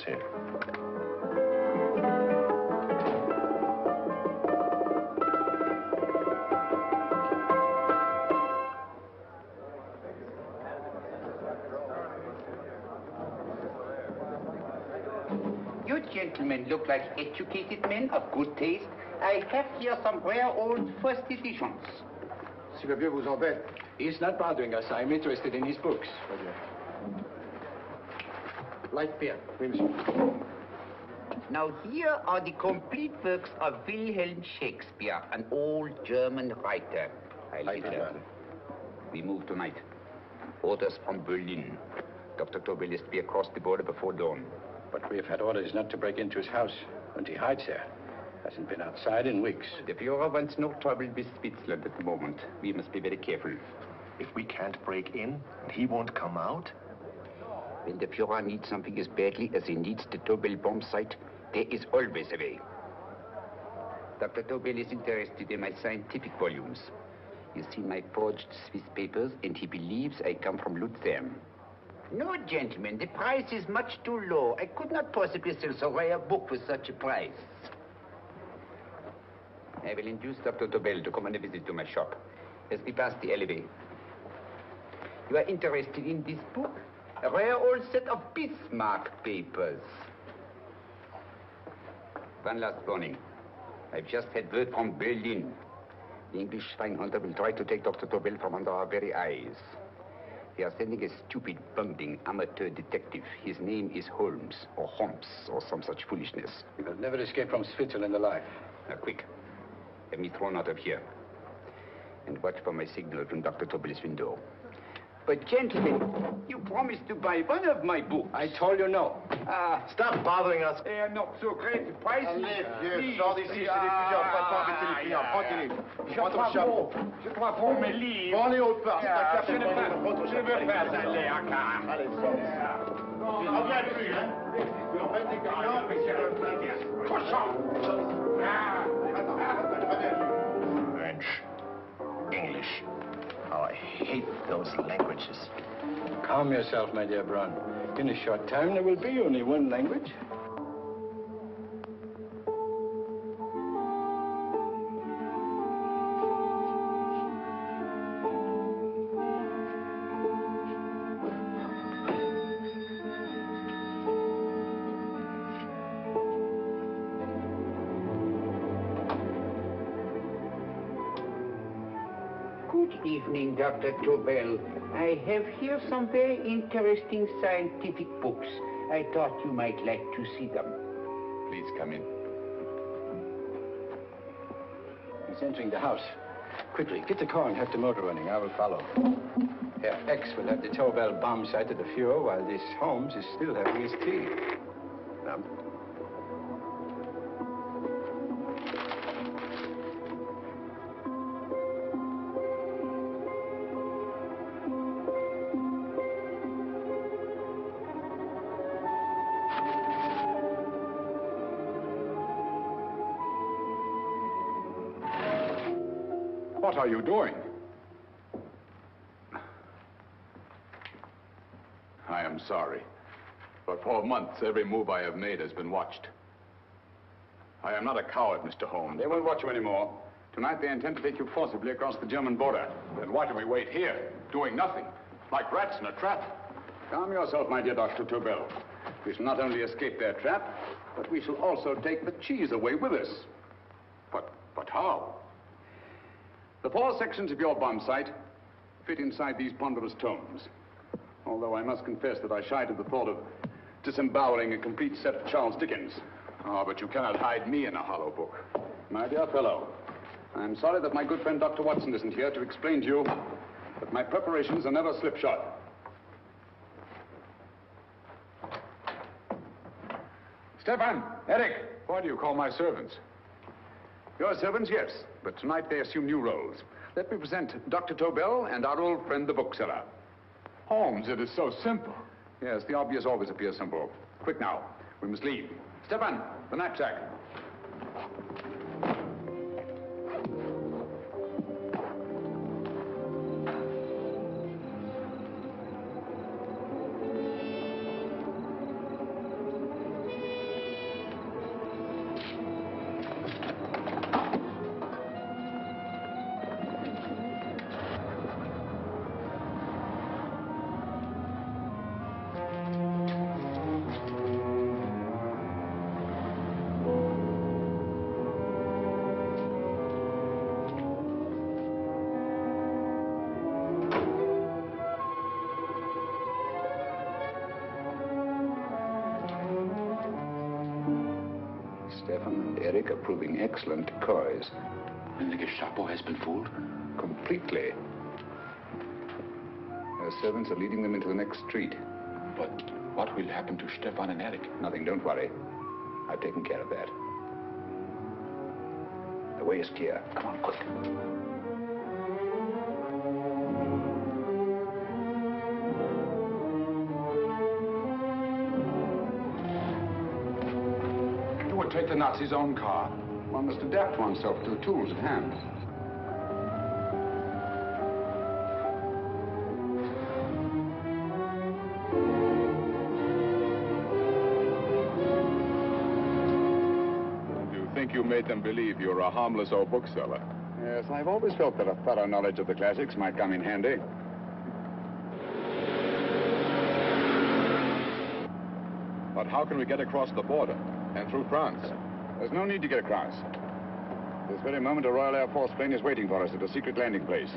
here. You gentlemen look like educated men of good taste. I have here some rare old first editions. Si le vieux vous embête. He's not bothering us. I'm interested in his books. Light beer. Oui, monsieur. Now here are the complete works of Wilhelm Shakespeare, an old German writer. We move tonight. Orders from Berlin. Dr. Tobel is to be across the border before dawn. But we have had orders not to break into his house, and he hides there. Hasn't been outside in weeks. The Führer wants no trouble with Switzerland at the moment. We must be very careful. If we can't break in, and he won't come out? When the Führer needs something as badly as he needs the Tobel bomb site, there is always a way. Dr. Tobel is interested in my scientific volumes. He's seen my forged Swiss papers, and he believes I come from Luzern. No, gentlemen, the price is much too low. I could not possibly sell so rare a book for such a price. I will induce Dr. Tobel to come on a visit to my shop as we pass the alleyway. You are interested in this book? A rare old set of Bismarck papers. One last warning. I've just had word from Berlin. The English spine hunter will try to take Dr. Tobel from under our very eyes. They are sending a stupid, bumbling amateur detective. His name is Holmes, or some such foolishness. He will never escape from Switzerland alive. Now, quick. Have me thrown out of here. And watch for my signal from Dr. Tobel's window. But, gentlemen, you promised to buy one of my books. I told you no. Stop bothering us. They are not so great prices. Allez, vieux, sors d'ici, c'est des clients. Pas embêter les clients. Prends-les. Prends ton chapeau. Je crois pour mes livres. Prends-les hautes parts. Je ne veux pas aller à car. Allez, sors. Reviens plus, hein. En fait, des clients, mais c'est le plein. Cochon. French. English. Oh, I hate those languages. Calm yourself, my dear Brown. In a short time, there will be only one language. Good evening, Dr. Tobel. I have here some very interesting scientific books. I thought you might like to see them. Please come in. He's entering the house. Quickly, get the car and have the motor running. I will follow. Herr X will have the Tobel bomb site at the Führer while this Holmes is still having his tea. Now, what are you doing? I am sorry, but for months, every move I have made has been watched. I am not a coward, Mr. Holmes. They won't watch you anymore. Tonight, they intend to take you forcibly across the German border. Then why do we wait here, doing nothing, like rats in a trap? Calm yourself, my dear Dr. Tobel. We shall not only escape their trap, but we shall also take the cheese away with us. But how? The 4 sections of your bomb site fit inside these ponderous tomes. Although I must confess that I shied at the thought of disemboweling a complete set of Charles Dickens. Oh, but you cannot hide me in a hollow book. My dear fellow, I'm sorry that my good friend Dr. Watson isn't here to explain to you that my preparations are never slipshod. Stefan, Eric, why do you call my servants? Your servants, yes, but tonight they assume new roles. Let me present Dr. Tobel and our old friend, the bookseller. Holmes, it is so simple. Yes, the obvious always appears simple. Quick now, we must leave. Stefan, the knapsack. Eric, are proving excellent decoys. And the Gestapo has been fooled? Completely. Their servants are leading them into the next street. But what will happen to Stefan and Eric? Nothing, don't worry. I've taken care of that. The way is clear. Come on, quick. You would take the Nazis' own car. One must adapt oneself to the tools at hand. You made them believe you're a harmless old bookseller. Yes, I've always felt that a thorough knowledge of the classics might come in handy. But how can we get across the border and through France? There's no need to get across. This very moment, a Royal Air Force plane is waiting for us at a secret landing place.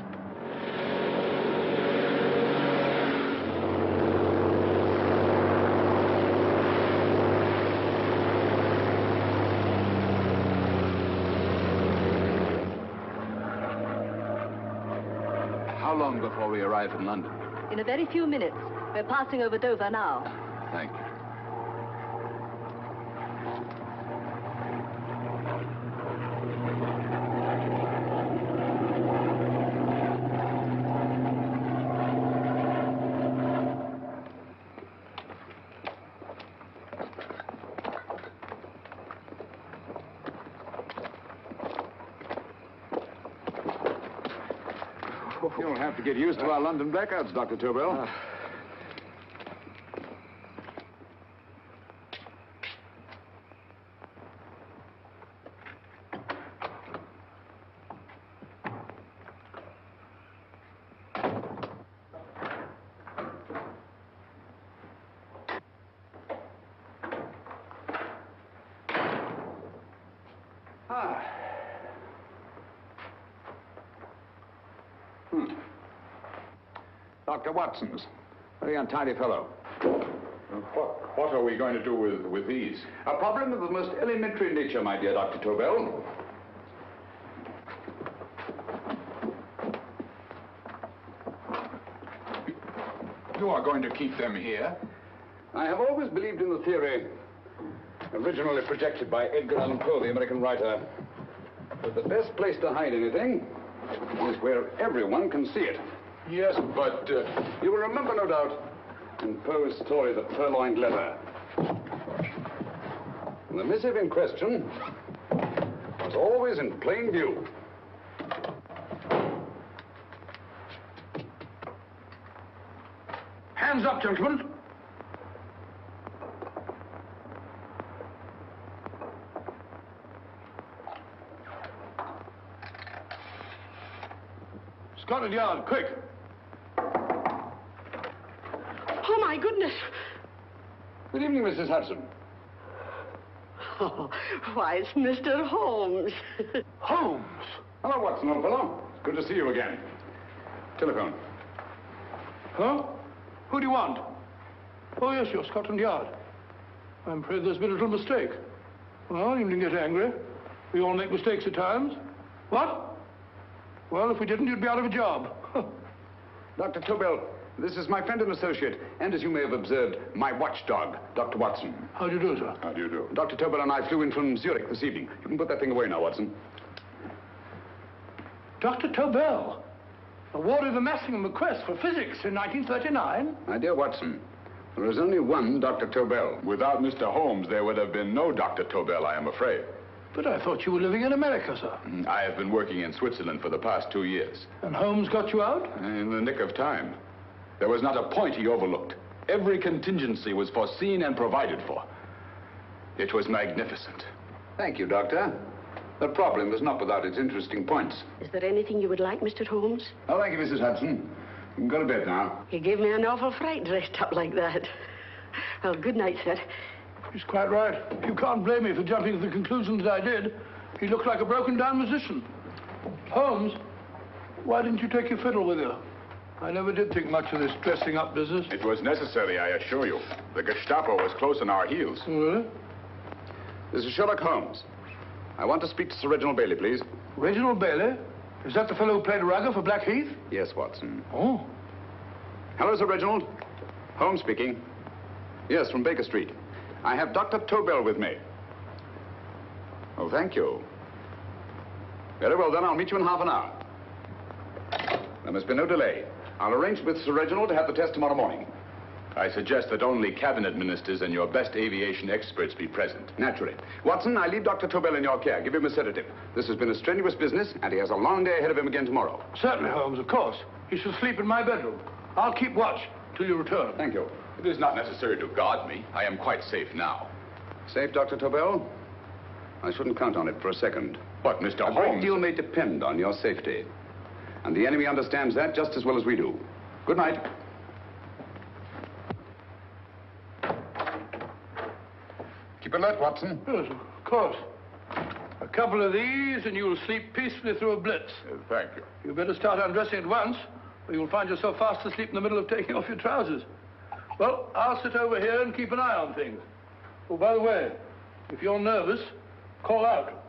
How long before we arrive in London? In a very few minutes. We're passing over Dover now. Thank you. You'll have to get used to our London blackouts, Dr. Tobel. Dr. Watson's. Very untidy fellow. What are we going to do with these? A problem of the most elementary nature, my dear Dr. Tobel. You are going to keep them here? I have always believed in the theory, originally projected by Edgar Allan Poe, the American writer, that the best place to hide anything is where everyone can see it. Yes, but you will remember, no doubt, in Poe's story, The Purloined Letter. The missive in question was always in plain view. Hands up, gentlemen. Scotland Yard, quick. Oh, my goodness. Good evening, Mrs. Hudson. Oh, why, it's Mr. Holmes. Holmes? Hello, Watson, old fellow. It's good to see you again. Telephone. Huh? Who do you want? Oh, yes, you're Scotland Yard. I'm afraid there's been a little mistake. Well, you needn't get angry. We all make mistakes at times. What? Well, if we didn't, you'd be out of a job. Dr. Tobel, this is my friend and associate, and as you may have observed, my watchdog, Dr. Watson. How do you do, sir? How do you do? Dr. Tobel and I flew in from Zurich this evening. You can put that thing away now, Watson. Dr. Tobel, awarded the Massingham Bequest for physics in 1939. My dear Watson, there is only one Dr. Tobel. Without Mr. Holmes, there would have been no Dr. Tobel, I am afraid. But I thought you were living in America, sir. I have been working in Switzerland for the past 2 years. And Holmes got you out? In the nick of time. There was not a point he overlooked. Every contingency was foreseen and provided for. It was magnificent. Thank you, Doctor. The problem is not without its interesting points. Is there anything you would like, Mr. Holmes? Oh, thank you, Mrs. Hudson. You can go to bed now. You gave me an awful fright dressed up like that. Well, good night, sir. He's quite right. You can't blame me for jumping to the conclusion that I did. He looked like a broken-down musician. Holmes, why didn't you take your fiddle with you? I never did think much of this dressing-up business. It was necessary, I assure you. The Gestapo was close on our heels. Really? This is Sherlock Holmes. I want to speak to Sir Reginald Bailey, please. Reginald Bailey? Is that the fellow who played Rugger for Blackheath? Yes, Watson. Oh. Hello, Sir Reginald. Holmes speaking. Yes, from Baker Street. I have Dr. Tobel with me. Oh, thank you. Very well, then. I'll meet you in half an hour. There must be no delay. I'll arrange with Sir Reginald to have the test tomorrow morning. I suggest that only cabinet ministers and your best aviation experts be present. Naturally. Watson, I leave Dr. Tobel in your care. Give him a sedative. This has been a strenuous business, and he has a long day ahead of him again tomorrow. Certainly, Holmes, of course. He shall sleep in my bedroom. I'll keep watch till you return. Thank you. It is not necessary to guard me. I am quite safe now. Safe, Dr. Tobel? I shouldn't count on it for a second. But, Mr. Holmes... A great deal may depend on your safety. And the enemy understands that just as well as we do. Good night. Keep alert, Watson. Yes, of course. A couple of these, and you'll sleep peacefully through a blitz. Thank you. You better start undressing at once, or you'll find yourself fast asleep in the middle of taking off your trousers. Well, I'll sit over here and keep an eye on things. Oh, by the way, if you're nervous, call out.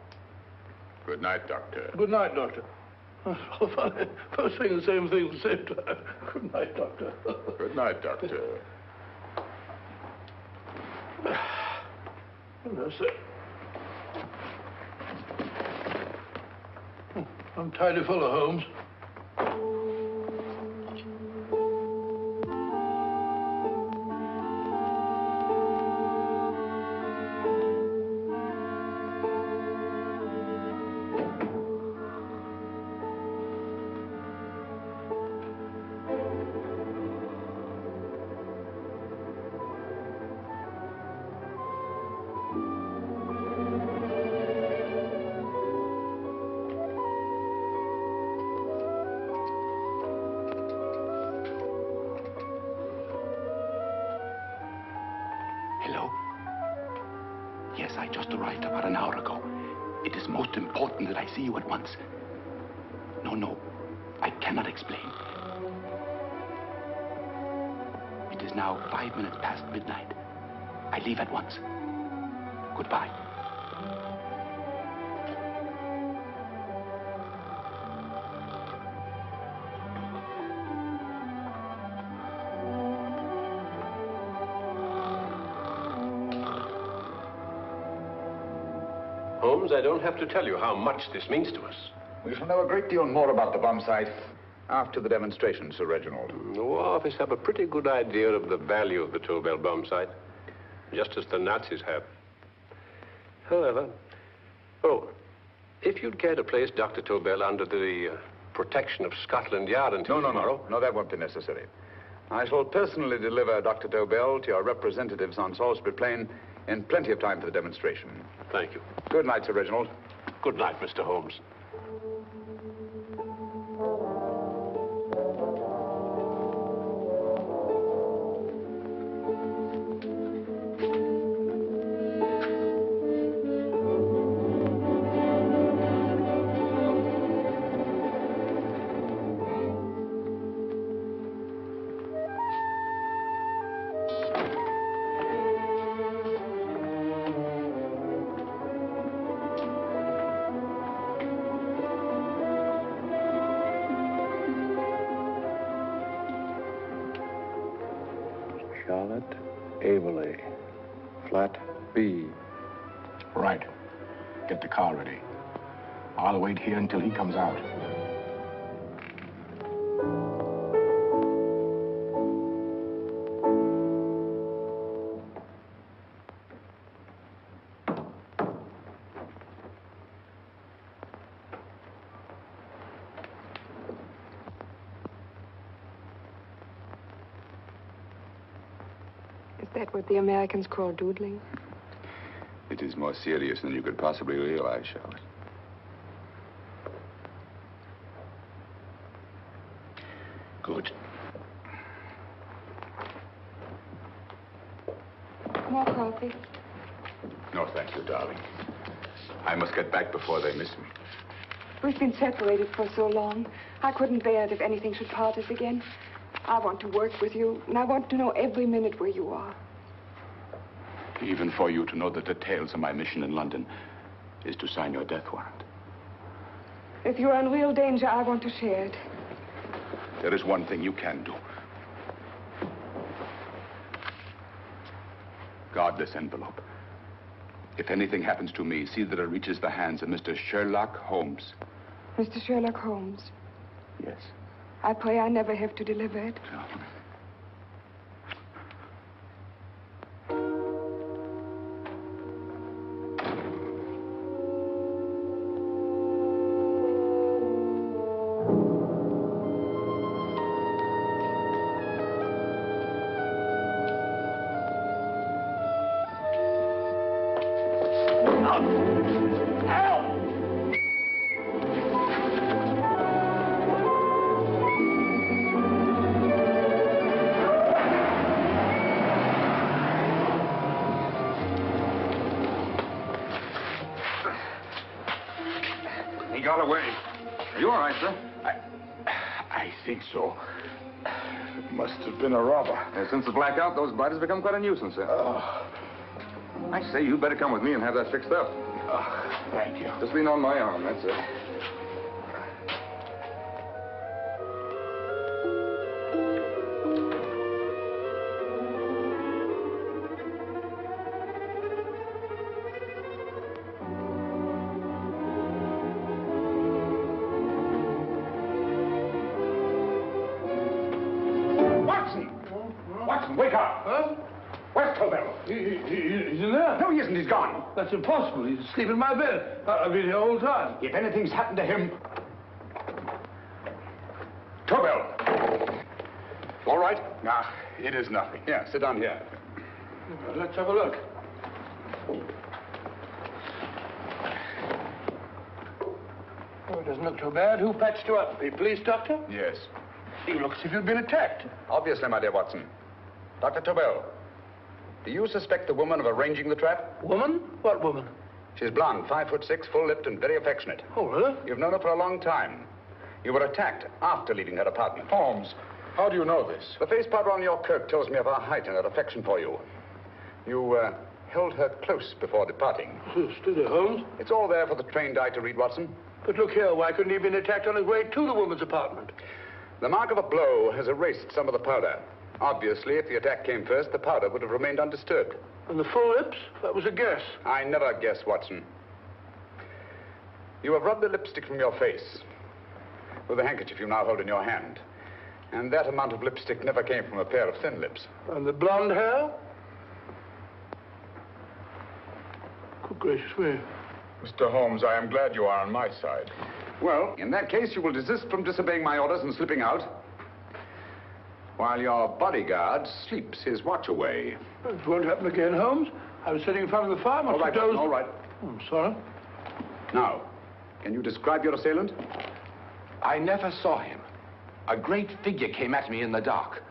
Good night, Doctor. Good night, Doctor. Both saying the same thing at the same time. Good night, Doctor. Good night, Doctor. Hello, sir. I'm tidy full of Holmes. Hello? Yes, I just arrived about an hour ago. It is most important that I see you at once. No, I cannot explain. It is now 5 minutes past midnight. I leave at once. Goodbye. Holmes, I don't have to tell you how much this means to us. We shall know a great deal more about the bomb site after the demonstration, Sir Reginald. The War Office have a pretty good idea of the value of the Tobel bomb site, just as the Nazis have. However, if you'd care to place Dr. Tobel under the protection of Scotland Yard until tomorrow... No, that won't be necessary. I shall personally deliver Dr. Tobel to your representatives on Salisbury Plain in plenty of time for the demonstration. Thank you. Good night, Sir Reginald. Good night, Mr. Holmes. Charlotte Averley, flat B. Right. Get the car ready. I'll wait here until he comes out. Is that what the Americans call doodling? It is more serious than you could possibly realize, Charlotte. Good. More coffee? No, thank you, darling. I must get back before they miss me. We've been separated for so long. I couldn't bear it if anything should part us again. I want to work with you, and I want to know every minute where you are. Even for you to know the details of my mission in London, is to sign your death warrant. If you're in real danger, I want to share it. There is one thing you can do. Guard this envelope. If anything happens to me, see that it reaches the hands of Mr. Sherlock Holmes. Mr. Sherlock Holmes, Yes. I pray I never have to deliver it. He got away. Are you all right, sir? I think so. It must have been a robber. Since the blackout, those bodies have become quite a nuisance, sir. I say, you better come with me and have that fixed up. Thank you. Just lean on my arm, that's it. Watson, wake up! Huh? Where's Tobel? He's in there. No, he isn't. He's gone. That's impossible. He's asleep in my bed. I've been here all the time. If anything's happened to him... Tobel! All right? Nah, it is nothing. Yeah, sit down here. Let's have a look. Oh, it doesn't look too bad. Who patched you up? The police doctor? Yes. You look as if you'd been attacked. Obviously, my dear Watson. Dr. Tobel, do you suspect the woman of arranging the trap? Woman? What woman? She's blonde, 5'6", full-lipped, and very affectionate. Oh, really? You've known her for a long time. You were attacked after leaving her apartment. Holmes, how do you know this? The face powder on your coat tells me of her height and her affection for you. You, held her close before departing. Steady, Holmes. It's all there for the trained eye to read, Watson. But look here, why couldn't he have been attacked on his way to the woman's apartment? The mark of a blow has erased some of the powder. Obviously, if the attack came first, the powder would have remained undisturbed. And the full lips? That was a guess. I never guess, Watson. You have rubbed the lipstick from your face with the handkerchief you now hold in your hand. And that amount of lipstick never came from a pair of thin lips. And the blonde hair? Good gracious me. Mr. Holmes, I am glad you are on my side. Well, in that case, you will desist from disobeying my orders and slipping out, while your bodyguard sleeps his watch away. It won't happen again, Holmes. I was sitting in front of the fire. All right, Watson, all right. Oh, I'm sorry. Now, can you describe your assailant? I never saw him. A great figure came at me in the dark.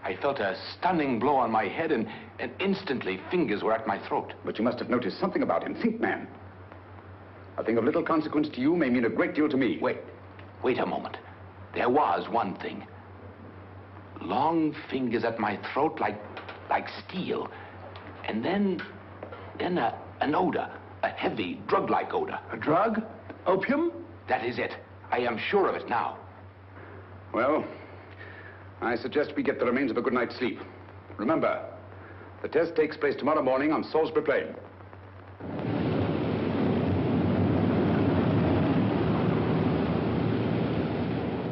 I felt a stunning blow on my head, and instantly fingers were at my throat. But you must have noticed something about him. Think, man. A thing of little consequence to you may mean a great deal to me. Wait a moment. There was one thing. Long fingers at my throat like steel. And then an odor. A heavy, drug-like odor. A drug? Opium? That is it. I am sure of it now. Well, I suggest we get the remains of a good night's sleep. Remember, the test takes place tomorrow morning on Salisbury Plain.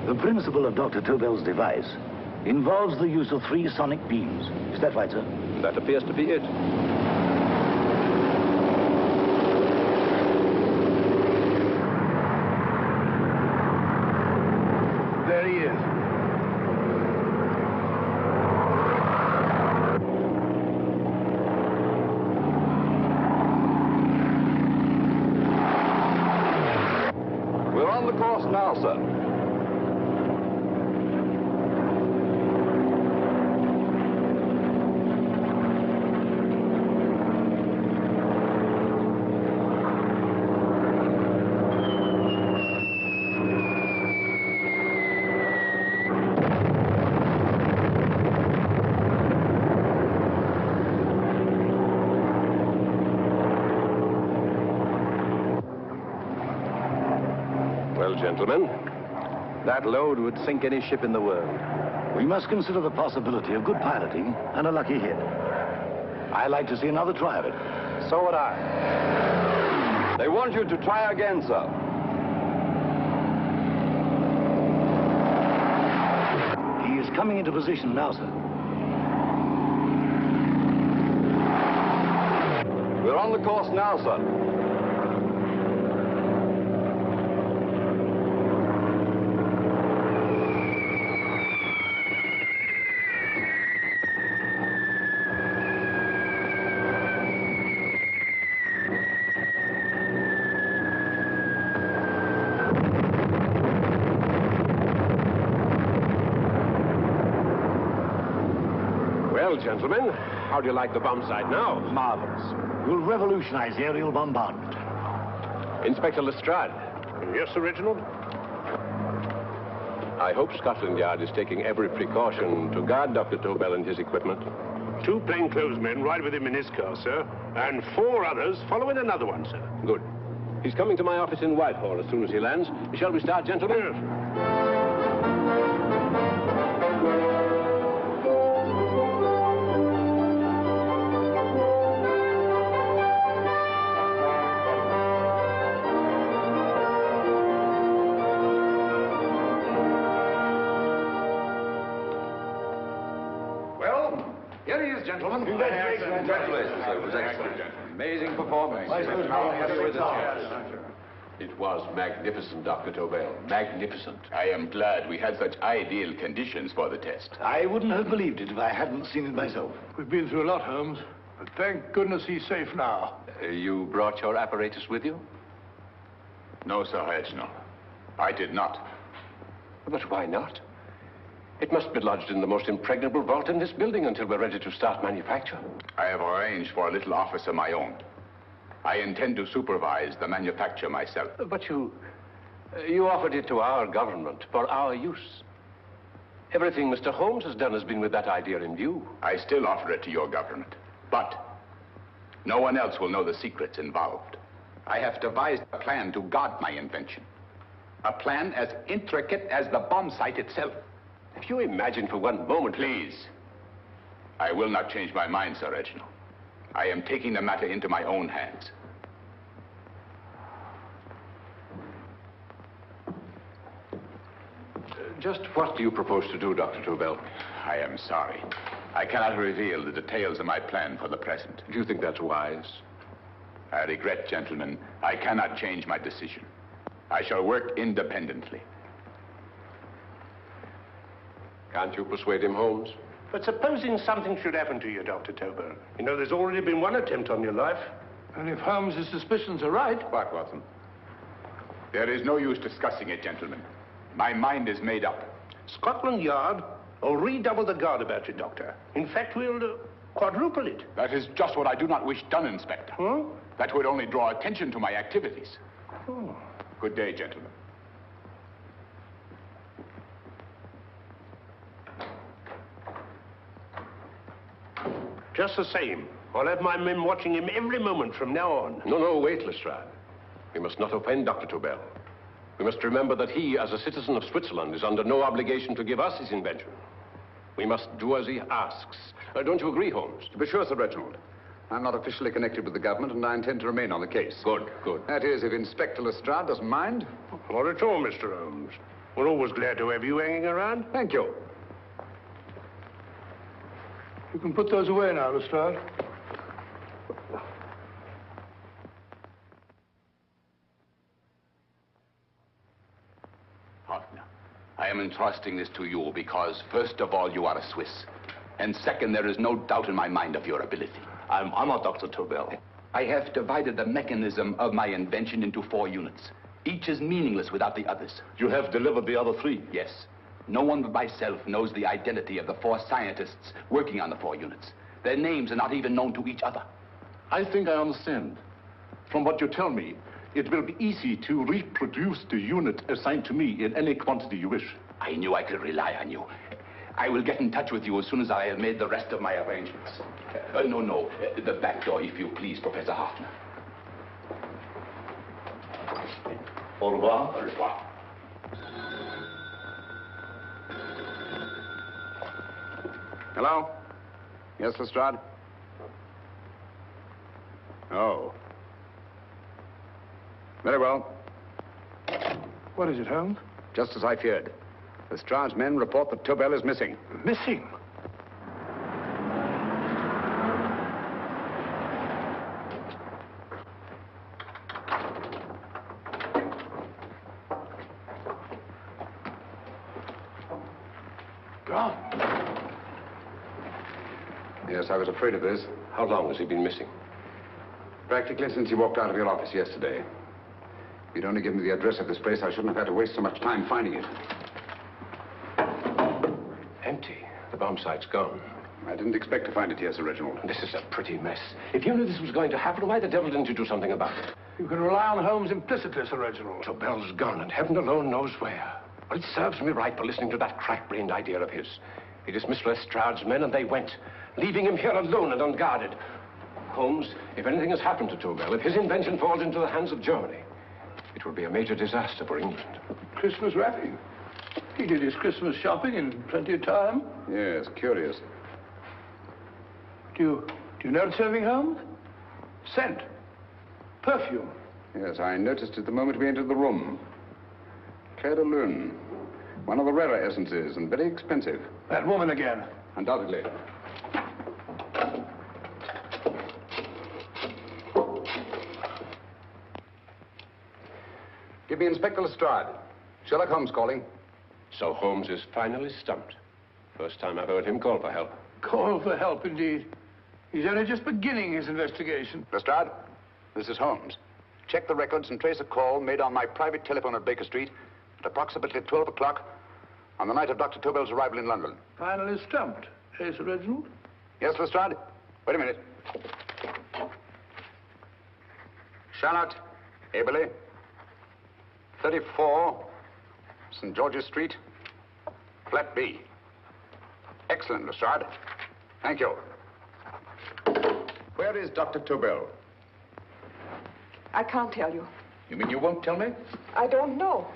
The principle of Dr. Tobel's device involves the use of 3 sonic beams. Is that right, sir? That appears to be it. There he is. We're on the course now, sir. Well, gentlemen, That load would sink any ship in the world. We must consider the possibility of good piloting and a lucky hit. I like to see another try of it. So would I. They want you to try again, sir. He is coming into position now, sir. We're on the course now, sir. Well, gentlemen, how do you like the bomb sight now? Marvelous. We'll revolutionize the aerial bombardment. Inspector Lestrade. Yes, Sir Reginald? I hope Scotland Yard is taking every precaution to guard Dr. Tobel and his equipment. 2 plainclothesmen ride with him in his car, sir, and 4 others follow in another one, sir. Good. He's coming to my office in Whitehall as soon as he lands. Shall we start, gentlemen? Yes. Here he is, gentlemen. Congratulations, sir. It was excellent. Amazing performance. It was magnificent, Dr. Tobel. Magnificent. I am glad we had such ideal conditions for the test. I wouldn't have believed it if I hadn't seen it myself. We've been through a lot, Holmes, but thank goodness he's safe now. You brought your apparatus with you? No, Sir Reginald. I did not. But why not? It must be lodged in the most impregnable vault in this building until we're ready to start manufacture. I have arranged for a little office of my own. I intend to supervise the manufacture myself. But you offered it to our government for our use. Everything Mr. Holmes has done has been with that idea in view. I still offer it to your government, but no one else will know the secrets involved. I have devised a plan to guard my invention. A plan as intricate as the bomb sight itself. If you imagine for one moment... Please. I will not change my mind, Sir Reginald. I am taking the matter into my own hands. Just what do you propose to do, Dr. Tobel? I am sorry. I cannot reveal the details of my plan for the present. Do you think that's wise? I regret, gentlemen, I cannot change my decision. I shall work independently. Can't you persuade him, Holmes? But supposing something should happen to you, Dr. Tobel. You know, there's already been one attempt on your life. And if Holmes' suspicions are right... Quiet, Watson. There is no use discussing it, gentlemen. My mind is made up. Scotland Yard will redouble the guard about you, Doctor. In fact, we'll quadruple it. That is just what I do not wish done, Inspector. Huh? That would only draw attention to my activities. Oh. Good day, gentlemen. Just the same, I'll have my men watching him every moment from now on. No, wait, Lestrade. We must not offend Dr. Tobel. We must remember that he, as a citizen of Switzerland, is under no obligation to give us his invention. We must do as he asks. Don't you agree, Holmes? To be sure, Sir Reginald. I'm not officially connected with the government, and I intend to remain on the case. Good. That is, if Inspector Lestrade doesn't mind. Not at all, Mr. Holmes. We're always glad to have you hanging around. Thank you. You can put those away now, Lestrade. Partner, I am entrusting this to you because, first of all, you are a Swiss. And second, there is no doubt in my mind of your ability. I'm honored, Dr. Tobel. I have divided the mechanism of my invention into 4 units. Each is meaningless without the others. You have delivered the other 3? Yes. No one but myself knows the identity of the 4 scientists working on the 4 units. Their names are not even known to each other. I think I understand. From what you tell me, it will be easy to reproduce the unit assigned to me in any quantity you wish. I knew I could rely on you. I will get in touch with you as soon as I have made the rest of my arrangements. No, the back door, if you please, Professor Hoffner. Au revoir. Au revoir. Hello? Yes, Lestrade? Oh. Very well. What is it, Holmes? Just as I feared. Lestrade's men report that Tobel is missing. Missing? Gone. Yes, I was afraid of this. How long has he been missing? Practically since he walked out of your office yesterday. If you'd only given me the address of this place, I shouldn't have had to waste so much time finding it. Empty. The bomb site's gone. I didn't expect to find it here, Sir Reginald. This is a pretty mess. If you knew this was going to happen, why the devil didn't you do something about it? You can rely on Holmes implicitly, Sir Reginald. Tobel's gone, and heaven alone knows where. Well, it serves me right for listening to that crack-brained idea of his. He dismissed Lestrade's men, and they went, leaving him here alone and unguarded. Holmes, if anything has happened to Tobel, if his invention falls into the hands of Germany, it will be a major disaster for England. Christmas wrapping. He did his Christmas shopping in plenty of time. Yes, curious. Do you notice anything, Holmes? Scent. Perfume. Yes, I noticed it the moment we entered the room. Clair de Lune. One of the rarer essences, and very expensive. That woman again. Undoubtedly. Give me Inspector Lestrade. Sherlock Holmes calling. So Holmes is finally stumped. First time I've heard him call for help. Call for help, indeed. He's only just beginning his investigation. Lestrade, this is Holmes. Check the records and trace a call made on my private telephone at Baker Street at approximately 12 o'clock on the night of Dr. Tobel's arrival in London. Finally stumped, eh, Sir Reginald? Yes, Lestrade? Wait a minute. Charlotte, Aberley, 34, St. George's Street, flat B. Excellent, Lestrade. Thank you. Where is Dr. Tobel? I can't tell you. You mean you won't tell me? I don't know.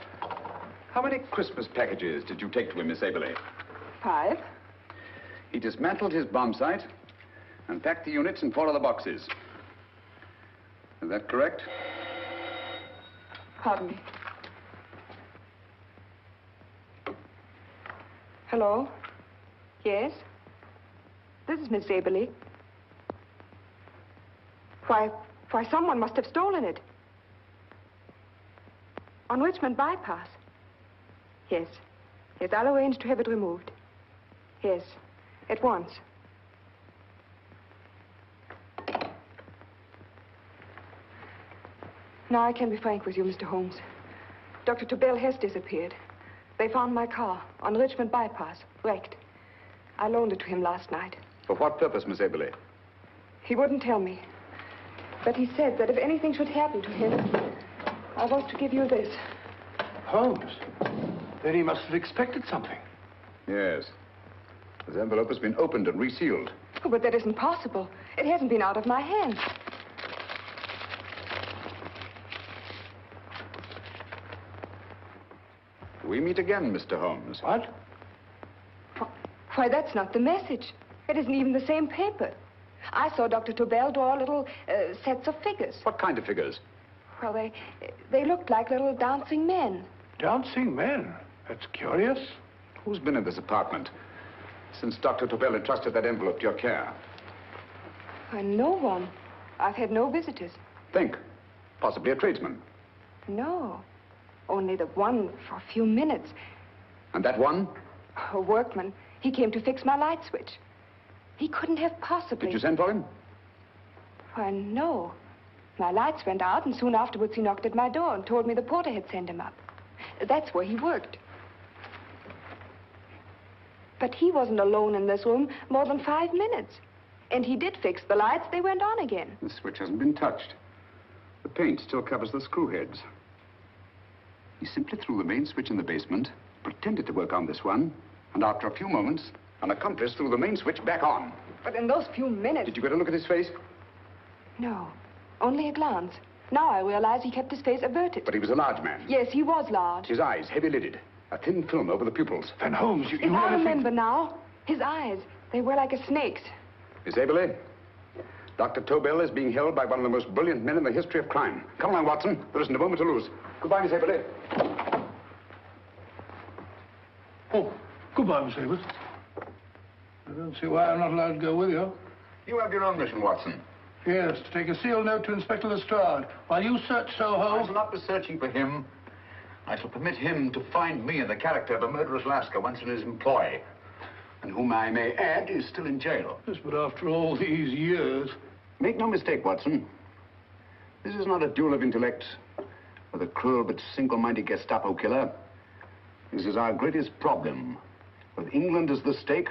How many Christmas packages did you take to him, Miss Aberley? 5. He dismantled his bomb site and packed the units in 4 other boxes. Is that correct? Pardon me. Hello? Yes? This is Miss Aberley. Why, someone must have stolen it. On Richmond Bypass. Yes. Yes, I'll arrange to have it removed. Yes, at once. Now I can be frank with you, Mr. Holmes. Dr. Tobel has disappeared. They found my car on Richmond Bypass, wrecked. I loaned it to him last night. For what purpose, Miss Aberley? He wouldn't tell me. But he said that if anything should happen to him, I want to give you this. Holmes? Then he must have expected something. Yes. This envelope has been opened and resealed. Oh, but that isn't possible. It hasn't been out of my hands. We meet again, Mr. Holmes. What? Why, that's not the message. It isn't even the same paper. I saw Dr. Tobel draw little sets of figures. What kind of figures? Well, they looked like little dancing men. Dancing men? That's curious. Who's been in this apartment since Dr. Tobel entrusted that envelope to your care? Why, no one. I've had no visitors. Think. Possibly a tradesman. No. Only the one for a few minutes. And that one? A workman. He came to fix my light switch. He couldn't have possibly... Did you send for him? Why, no. My lights went out, and soon afterwards he knocked at my door and told me the porter had sent him up. That's where he worked. But he wasn't alone in this room more than 5 minutes. And he did fix the lights. They went on again. The switch hasn't been touched. The paint still covers the screw heads. He simply threw the main switch in the basement, pretended to work on this one, and after a few moments, an accomplice threw the main switch back on. But in those few minutes... Did you get a look at his face? No, only a glance. Now I realize he kept his face averted. But he was a large man. Yes, he was large. His eyes heavy-lidded, a thin film over the pupils. Van Holmes, you I remember now. His eyes, They were like a snake's. Miss Aberley, Dr. Tobel is being held by one of the most brilliant men in the history of crime. Come along, Watson. There isn't a moment to lose. Goodbye, Miss Aberley. Oh, goodbye, Miss Aberley. I don't see why I'm not allowed to go with you. You have your own mission, Watson. Yes, to take a sealed note to Inspector Lestrade while you search Soho. I shall not be searching for him. I shall permit him to find me in the character of a murderous Lascar once in his employ, and whom I may add is still in jail. Yes, but after all these years... Make no mistake, Watson. This is not a duel of intellects with a cruel but single-minded Gestapo killer. This is our greatest problem, with England as the stake,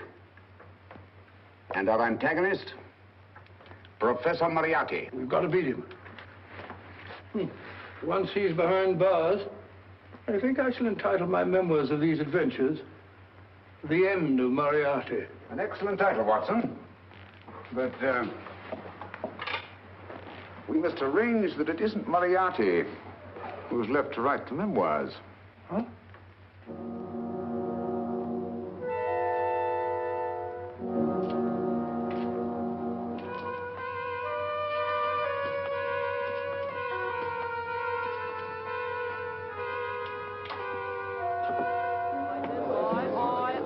and our antagonist, Professor Moriarty. We've got to beat him. Once he's behind bars, I think I shall entitle my memoirs of these adventures, The End of Moriarty. An excellent title, Watson. But, we must arrange that it isn't Moriarty who's left to write the memoirs. Huh?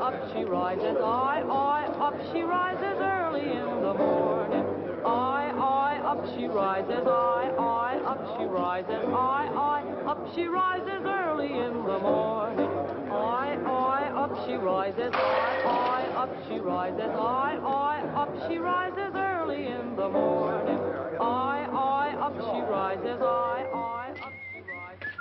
Up she rises, up she rises early in the morning. Up she rises, up she rises, up she rises early in the morning. Up she rises, up she rises, up she rises early in the morning. Up she rises, up she rises.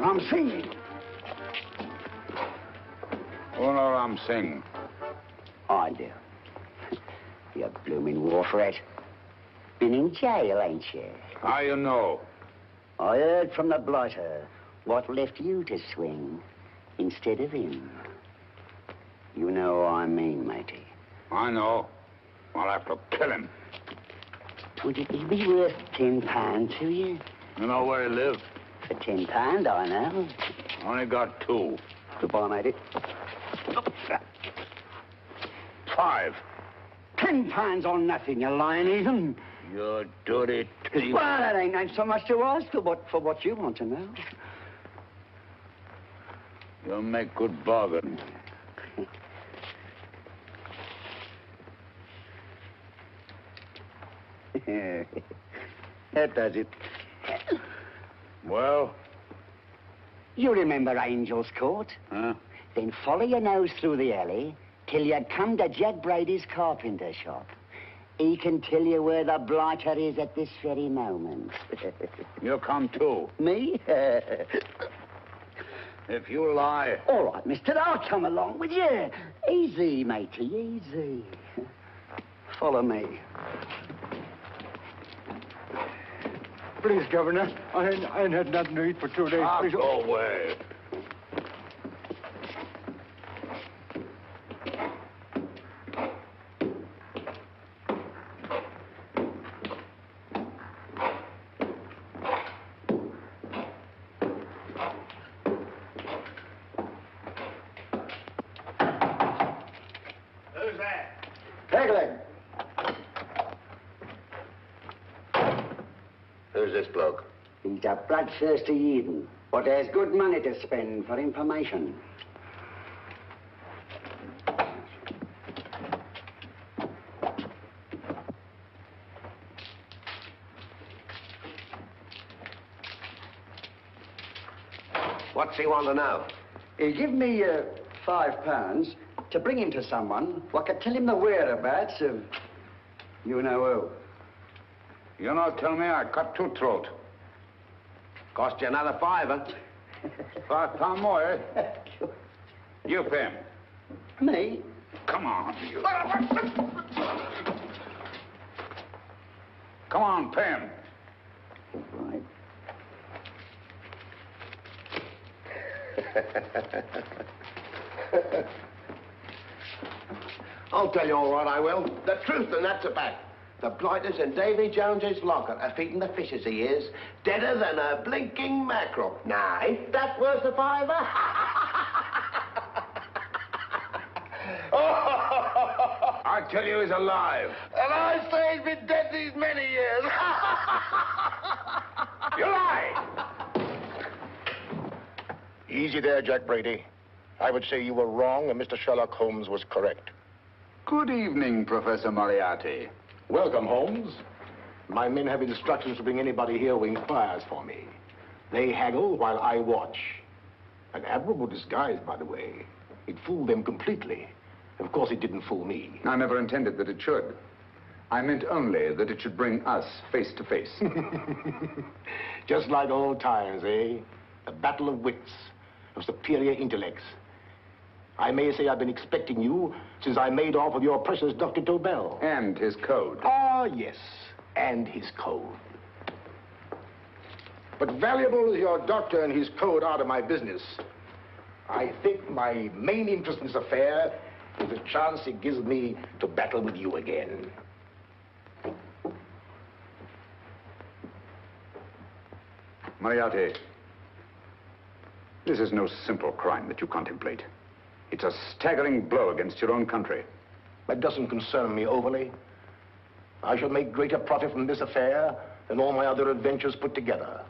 Ram Singh. Oh, no, Ram Singh. I do. You blooming war threat. Been in jail, ain't you? How you know? I heard from the blighter what left you to swing instead of him. You know what I mean, matey. I know. I'll have to kill him. Would it be worth £10 to you? You know where he lives? For £10, I know. Only got 2. Goodbye, matey. 5. £10 on nothing, you lying heathen. You dirty thief. Well, that ain't so much to ask for what you want to know. You'll make good bargain. That does it. Well? You remember Angel's Court? Huh? Then follow your nose through the alley till you come to Jed Brady's carpenter shop. He can tell you where the blighter is at this very moment. You come too. Me? If you lie... All right, mister, I'll come along with you. Easy, matey, easy. Follow me. Please, Governor, I ain't had nothing to eat for 2 days. Please. Go away. Who's that? Pegleg. Who's this bloke? He's a bloodthirsty heathen, but there's good money to spend for information. What's he want to know? He give me £5 to bring him to someone what could tell him the whereabouts of you know who. You not tell me I cut two throat. Cost you another £5. £5 more, eh? You pay him. Me? Come on, you. Come on, pay him. Right. I'll tell you all right, I will. The truth, and that's a fact. The blighters in Davy Jones's locker are feeding the fishes, he is. Deader than a blinking mackerel. Now, ain't that worth a £5? I tell you he's alive. And I say he's been dead these many years. You lie! Easy there, Jack Brady. I would say you were wrong and Mr. Sherlock Holmes was correct. Good evening, Professor Moriarty. Welcome, Holmes. My men have instructions to bring anybody here who inquires for me. They haggle while I watch. An admirable disguise, by the way. It fooled them completely. Of course, it didn't fool me. I never intended that it should. I meant only that it should bring us face to face. Just like old times, eh? A battle of wits, of superior intellects. I may say I've been expecting you since I made off with your precious Dr. Tobel. And his code. Ah, yes, and his code. But valuable as your doctor and his code are to my business, I think my main interest in this affair is the chance it gives me to battle with you again. Moriarty, this is no simple crime that you contemplate. It's a staggering blow against your own country. That doesn't concern me overly. I shall make greater profit from this affair than all my other adventures put together.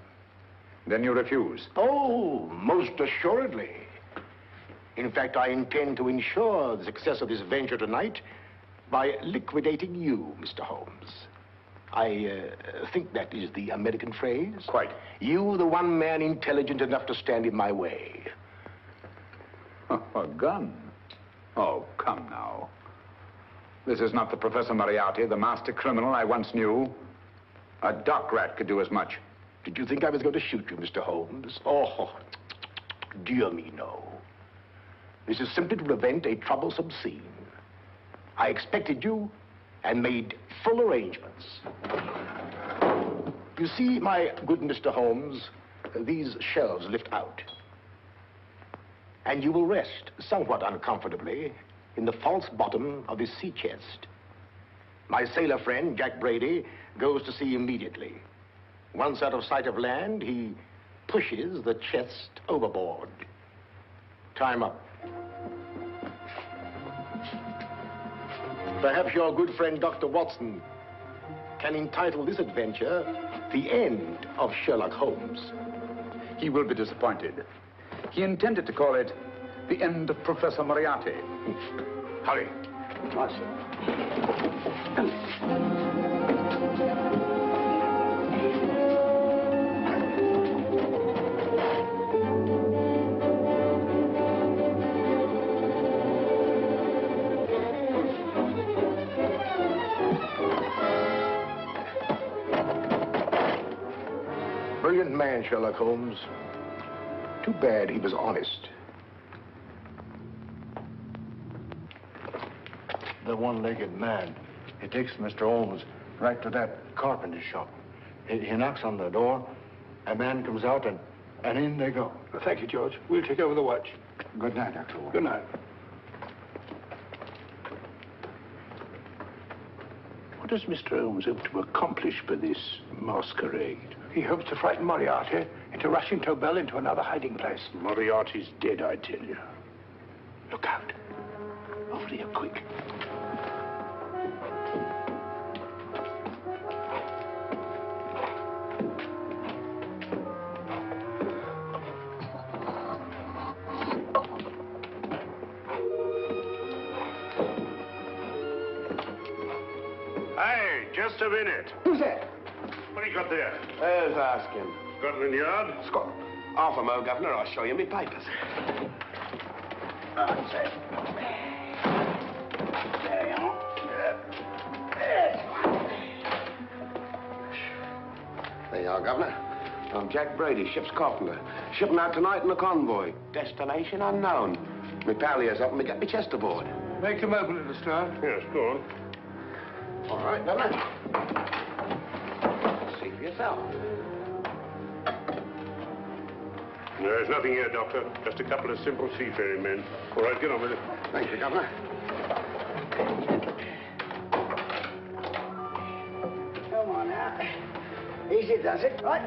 Then you refuse? Oh, most assuredly. In fact, I intend to ensure the success of this venture tonight by liquidating you, Mr. Holmes. I think that is the American phrase. Quite. You, the one man intelligent enough to stand in my way. A gun? Oh, come now. This is not the Professor Moriarty, the master criminal I once knew. A dock rat could do as much. Did you think I was going to shoot you, Mr. Holmes? Oh, dear me, no. This is simply to prevent a troublesome scene. I expected you and made full arrangements. You see, my good Mr. Holmes, these shelves lift out. And you will rest somewhat uncomfortably in the false bottom of this sea chest. My sailor friend, Jack Brady, goes to sea immediately. Once out of sight of land, he pushes the chest overboard. Time up. Perhaps your good friend, Dr. Watson, can entitle this adventure The End of Sherlock Holmes. He will be disappointed. He intended to call it The End of Professor Moriarty. Hurry. Brilliant man, Sherlock Holmes. Too bad he was honest. The one-legged man. He takes Mr. Holmes right to that carpenter shop. He knocks on the door. A man comes out, and in they go. Thank you, George. We'll take over the watch. Good night, Dr. Holmes. Good night. What does Mr. Holmes hope to accomplish by this masquerade? He hopes to frighten Moriarty into rushing Tobel into another hiding place. Moriarty's dead, I tell you. Look out. Over here, quick. Hey, just a minute. Who's that? What do you got there? Who's asking? Scotland Yard? Half a mo, Governor. I'll show you my papers. That's it. There you are. There you are, Governor. I'm Jack Brady, ship's carpenter. Shipping out tonight in a convoy. Destination unknown. My pal here's helping me get my chest aboard. Make him open it, Lestrade. Yes, go on. All right, Governor. See for yourself. There's nothing here, Doctor. Just a couple of simple seafaring men. All right, get on with it. Thank you, Governor. Come on now. Easy does it, right?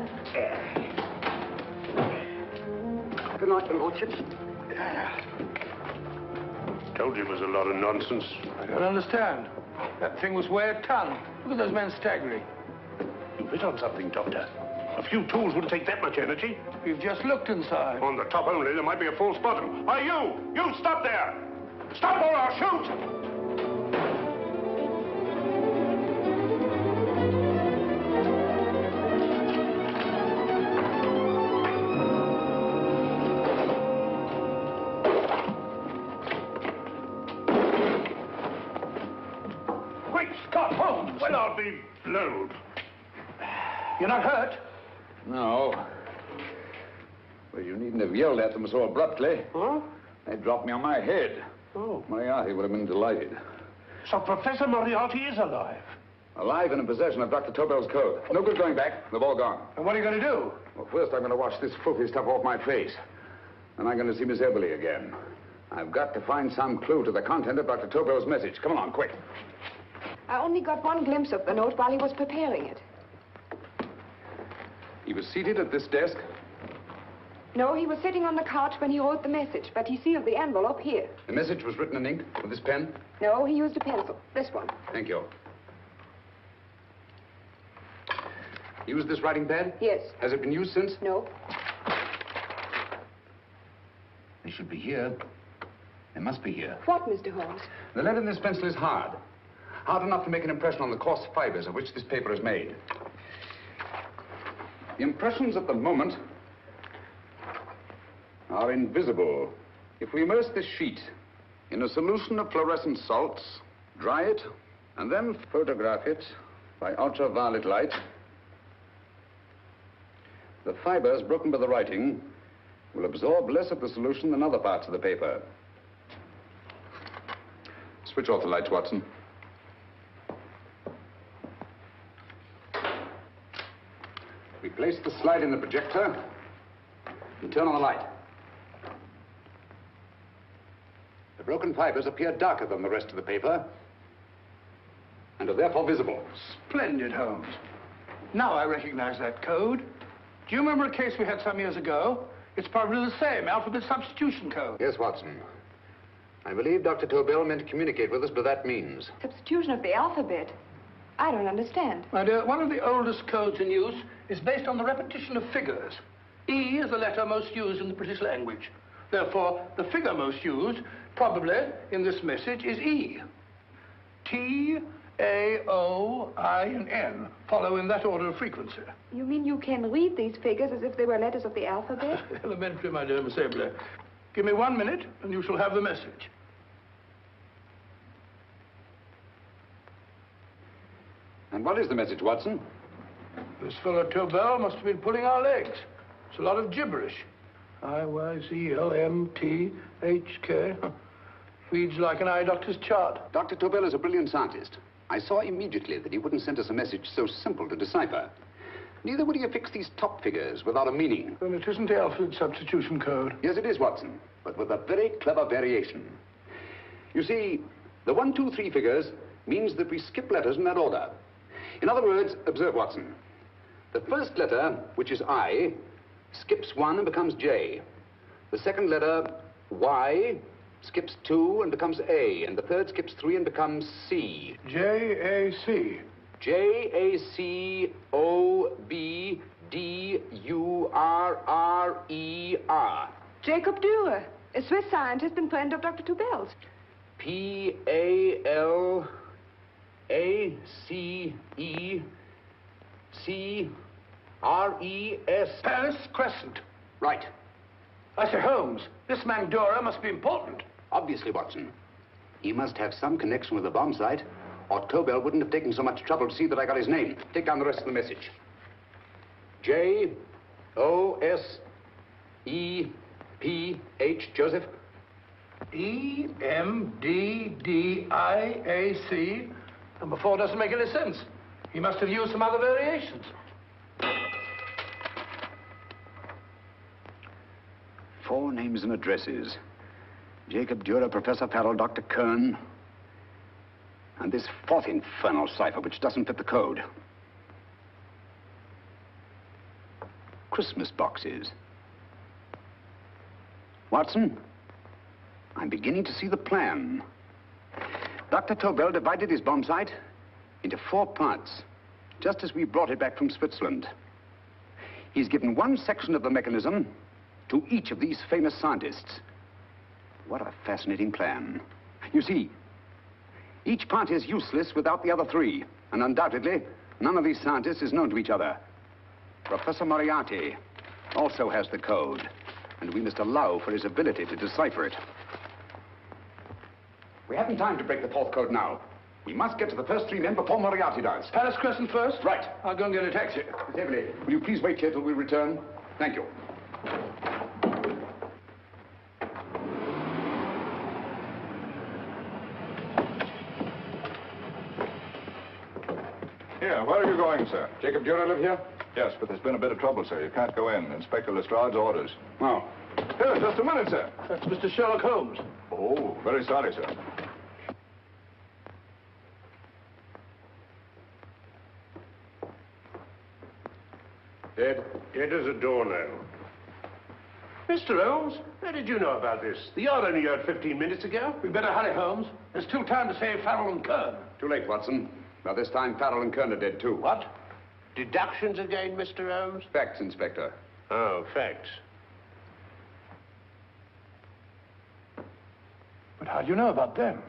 Good night, your lordships. Told you it was a lot of nonsense. I don't understand. That thing was weigh a ton. Look at those men staggering. You hit on something, Doctor. A few tools wouldn't take that much energy. We've just looked inside. On the top only, there might be a false bottom. Hey, you! You stop there! Stop or I'll shoot! Great Scott, Holmes! Well, I'll be blowed. You're not hurt? No. Well, you needn't have yelled at them so abruptly. Huh? They dropped me on my head. Oh. Moriarty would have been delighted. So Professor Moriarty is alive? Alive and in possession of Dr. Tobel's code. No good going back. They've all gone. And what are you going to do? Well, first I'm going to wash this filthy stuff off my face. Then I'm going to see Miss Eberly again. I've got to find some clue to the content of Dr. Tobel's message. Come along, quick. I only got one glimpse of the note while he was preparing it. He was seated at this desk. No, he was sitting on the couch when he wrote the message, but he sealed the envelope here. The message was written in ink with this pen. No, he used a pencil. This one. Thank you. Used this writing pad? Yes. Has it been used since? No. They should be here. They must be here. What, Mr. Holmes? The lead in this pencil is hard. Hard enough to make an impression on the coarse fibers of which this paper is made. The impressions at the moment are invisible. If we immerse this sheet in a solution of fluorescent salts, dry it, and then photograph it by ultraviolet light, the fibers broken by the writing will absorb less of the solution than other parts of the paper. Switch off the lights, Watson. We place the slide in the projector and turn on the light. The broken fibers appear darker than the rest of the paper and are therefore visible. Splendid, Holmes. Now I recognize that code. Do you remember a case we had some years ago? It's probably the same, alphabet substitution code. Yes, Watson. I believe Dr. Tobel meant to communicate with us by that means. Substitution of the alphabet? I don't understand. My dear, one of the oldest codes in use is based on the repetition of figures. E is the letter most used in the British language. Therefore, the figure most used, probably, in this message is E. T, A, O, I, and N follow in that order of frequency. You mean you can read these figures as if they were letters of the alphabet? Elementary, my dear Miss Eberly. Give me 1 minute, and you shall have the message. And what is the message, Watson? This fellow Tobel must have been pulling our legs. It's a lot of gibberish. I-Y-Z-L-M-T-H-K. Reads like an eye doctor's chart. Dr. Tobel is a brilliant scientist. I saw immediately that he wouldn't send us a message so simple to decipher. Neither would he affix these top figures without a meaning. Then it isn't the alphabet substitution code. Yes, it is, Watson, but with a very clever variation. You see, the 1, 2, 3 figures means that we skip letters in that order. In other words, observe, Watson. The first letter, which is I, skips 1 and becomes J. The second letter, Y, skips 2 and becomes A. And the third skips 3 and becomes C. J-A-C. J-A-C-O-B-D-U-R-R-E-R. Jacob Dürer, a Swiss scientist and friend of Dr. Tobel's. P-A-L-A-C-E-C-R-E-S. Paris Crescent. Right. I say, Holmes, this man Dora must be important. Obviously, Watson. He must have some connection with the bomb site, or Tobel wouldn't have taken so much trouble to see that I got his name. Take down the rest of the message. J-O-S-E-P-H, Joseph. E-M-D-D-I-A-C. Number 4 doesn't make any sense. He must have used some other variations. 4 names and addresses. Jacob Dürer, Professor Farrell, Dr. Kern. And this 4th infernal cipher, which doesn't fit the code. Christmas boxes. Watson, I'm beginning to see the plan. Dr. Tobel divided his bomb site into 4 parts, just as we brought it back from Switzerland. He's given one section of the mechanism to each of these famous scientists. What a fascinating plan. You see, each part is useless without the other 3, and undoubtedly, none of these scientists is known to each other. Professor Moriarty also has the code, and we must allow for his ability to decipher it. We haven't time to break the 4th code now. We must get to the first 3 men before Moriarty does. Palace Crescent first? Right. I'll go and get a taxi. Miss Evelyn, will you please wait here till we return? Thank you. Here, where are you going, sir? Jacob Dürer live here? Yes, but there's been a bit of trouble, sir. You can't go in. Inspector Lestrade's orders. Oh. Here, just a minute, sir. That's Mr. Sherlock Holmes. Oh, very sorry, sir. Dead as a doornail. Mr. Holmes, how did you know about this? The yard only heard 15 minutes ago. We better hurry, Holmes. There's still time to save Farrell and Kern. Too late, Watson. By this time, Farrell and Kern are dead, too. What? Deductions again, Mr. Holmes? Facts, Inspector. Oh, facts. But how do you know about them?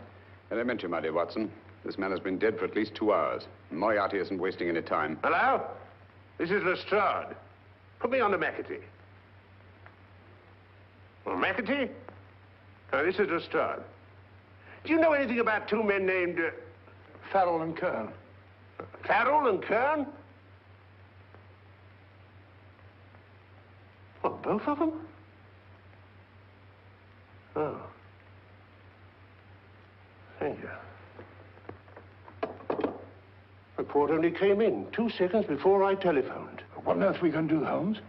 Elementary, my dear Watson. This man has been dead for at least 2 hours. Moriarty isn't wasting any time. Hello? This is Lestrade. Put me on to McAtee. Well, McAtee? No, this is Lestrade. Do you know anything about 2 men named... Farrell and Kern. Farrell and Kern? What, both of them? Oh. Thank you. Report only came in 2 seconds before I telephoned. What on earth are we going to do, Holmes?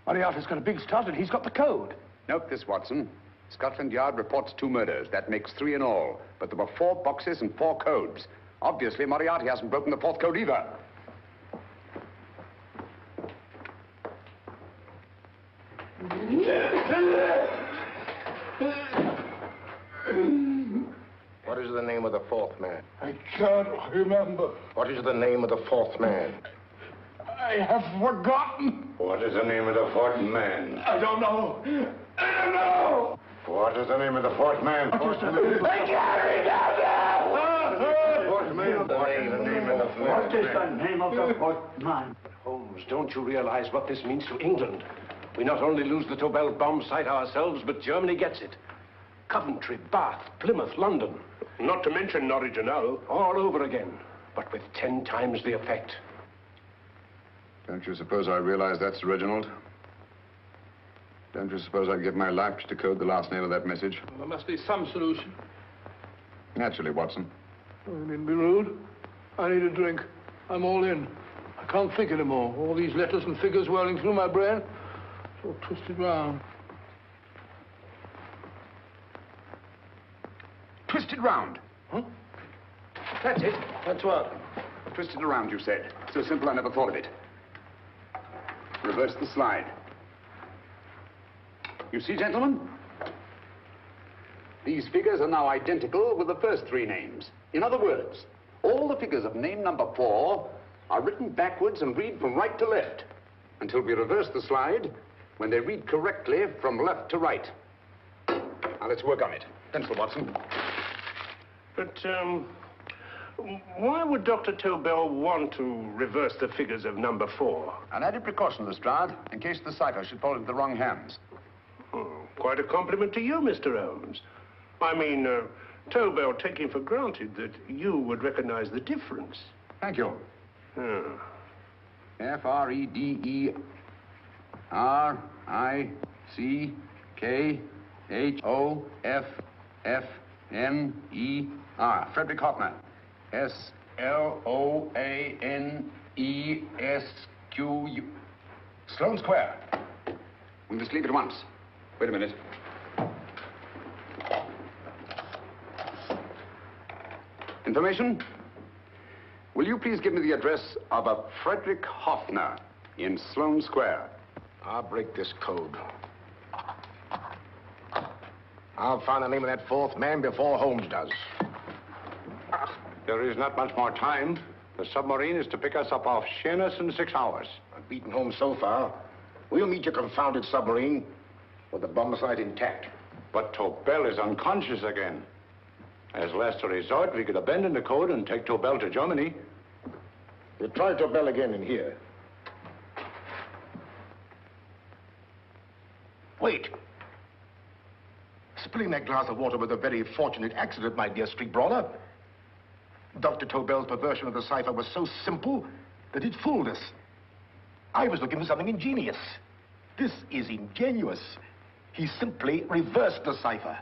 Moriarty's got a big start and he's got the code. Note this, Watson. Scotland Yard reports 2 murders. That makes 3 in all. But there were 4 boxes and 4 codes. Obviously, Moriarty hasn't broken the 4th code either. What is the name of the 4th man? I can't remember. What is the name of the 4th man? I have forgotten. What is the name of the 4th man? I don't know. I don't know. What is the name of the 4th man? I can't remember. What is the name of the 4th man? Holmes, don't you realize what this means to England? We not only lose the Tobel bomb site ourselves, but Germany gets it. Coventry, Bath, Plymouth, London. Not to mention Norwich and Hull. All over again, but with 10 times the effect. Don't you suppose I realize that's Reginald? Don't you suppose I'd give my life to decode the last nail of that message? Well, there must be some solution. Naturally, Watson. I needn't be rude. I need a drink. I'm all in. I can't think anymore. All these letters and figures whirling through my brain. It's all twisted round. Twisted round. Huh? That's it. That's what? Twisted around, you said. So simple, I never thought of it. Reverse the slide. You see, gentlemen? These figures are now identical with the first 3 names. In other words, all the figures of name number 4 are written backwards and read from right to left until we reverse the slide when they read correctly from left to right. Now, let's work on it. Pencil, Watson. But, Why would Dr. Tobel want to reverse the figures of number 4? An added precaution, Lestrade, in case the cipher should fall into the wrong hands. Quite a compliment to you, Mr. Holmes. I mean, Tobel taking for granted that you would recognize the difference. Thank you. F-R-E-D-E-R-I-C-K-H-O-F-F-N-E-R. Frederick Hoffner. S-L-O-A-N-E-S-Q-U. Sloane Square. We must leave at once. Wait a minute. Information? Will you please give me the address of a Frederick Hoffner in Sloane Square? I'll break this code. I'll find the name of that 4th man before Holmes does. There is not much more time. The submarine is to pick us up off Sheerness in 6 hours. I've beaten Holmes so far. We'll meet your confounded submarine with the bomb site intact. But Tobel is unconscious again. As last resort, we could abandon the code and take Tobel to Germany. We'll try Tobel again in here. Wait. Spilling that glass of water was a very fortunate accident, my dear street brawler. Dr. Tobel's perversion of the cipher was so simple that it fooled us. I was looking for something ingenious. This is ingenuous. He simply reversed the cipher.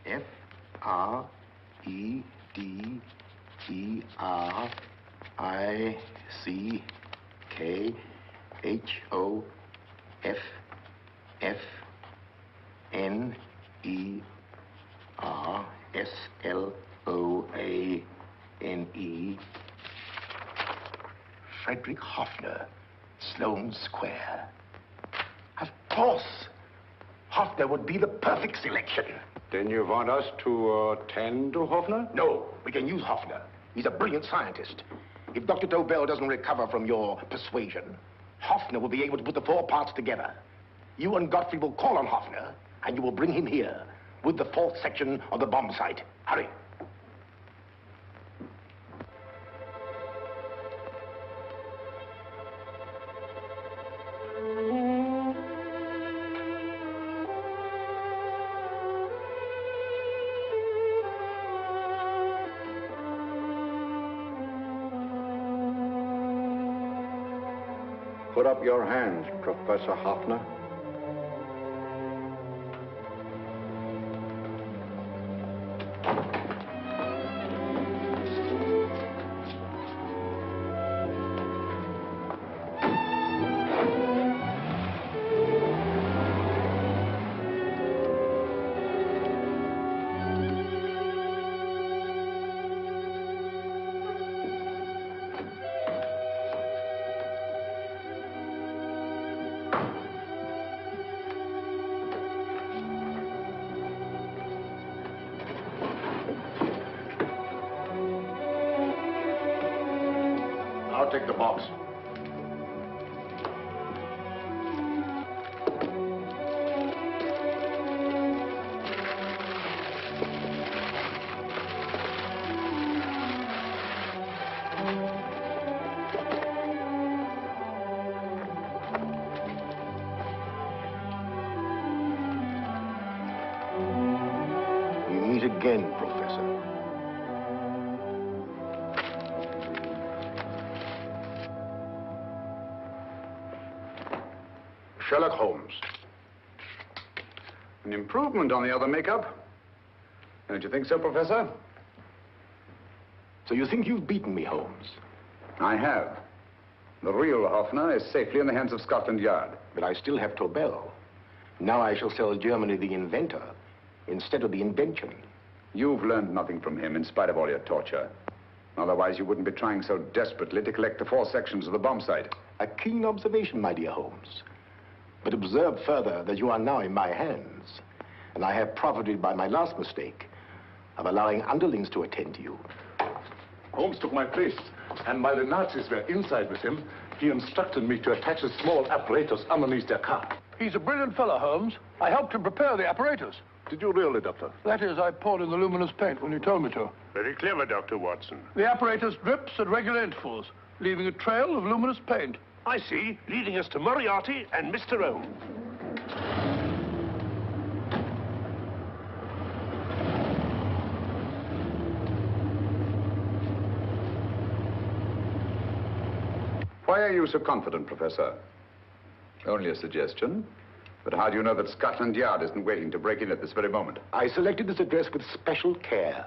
F-R-E-D-E-R-I-C-K-H-O-F-F-N-E-R-S-L-O-A-N-E. Frederick Hoffner, Sloane Square. Of course. Hoffner would be the perfect selection. Then you want us to tend to Hoffner? No, we can use Hoffner. He's a brilliant scientist. If Dr. Tobel doesn't recover from your persuasion, Hoffner will be able to put the 4 parts together. You and Godfrey will call on Hoffner, and you will bring him here with the 4th section of the bomb site. Hurry. Put up your hands, Professor Hoffner. I'll take the box. We meet again, Professor. Sherlock Holmes. An improvement on the other makeup. Don't you think so, Professor? So you think you've beaten me, Holmes? I have. The real Hoffner is safely in the hands of Scotland Yard. But I still have Tobel. Now I shall sell Germany the inventor instead of the invention. You've learned nothing from him in spite of all your torture. Otherwise, you wouldn't be trying so desperately to collect the 4 sections of the bomb site. A keen observation, my dear Holmes. But observe further that you are now in my hands, and I have profited by my last mistake of allowing underlings to attend to you. Holmes took my place, and while the Nazis were inside with him, he instructed me to attach a small apparatus underneath their car. He's a brilliant fellow, Holmes. I helped him prepare the apparatus. Did you really, Doctor? That is, I poured in the luminous paint when you told me to. Very clever, Dr. Watson. The apparatus drips at regular intervals, leaving a trail of luminous paint. I see, leading us to Moriarty and Mr. Holmes. Why are you so confident, Professor? Only a suggestion. But how do you know that Scotland Yard isn't waiting to break in at this very moment? I selected this address with special care.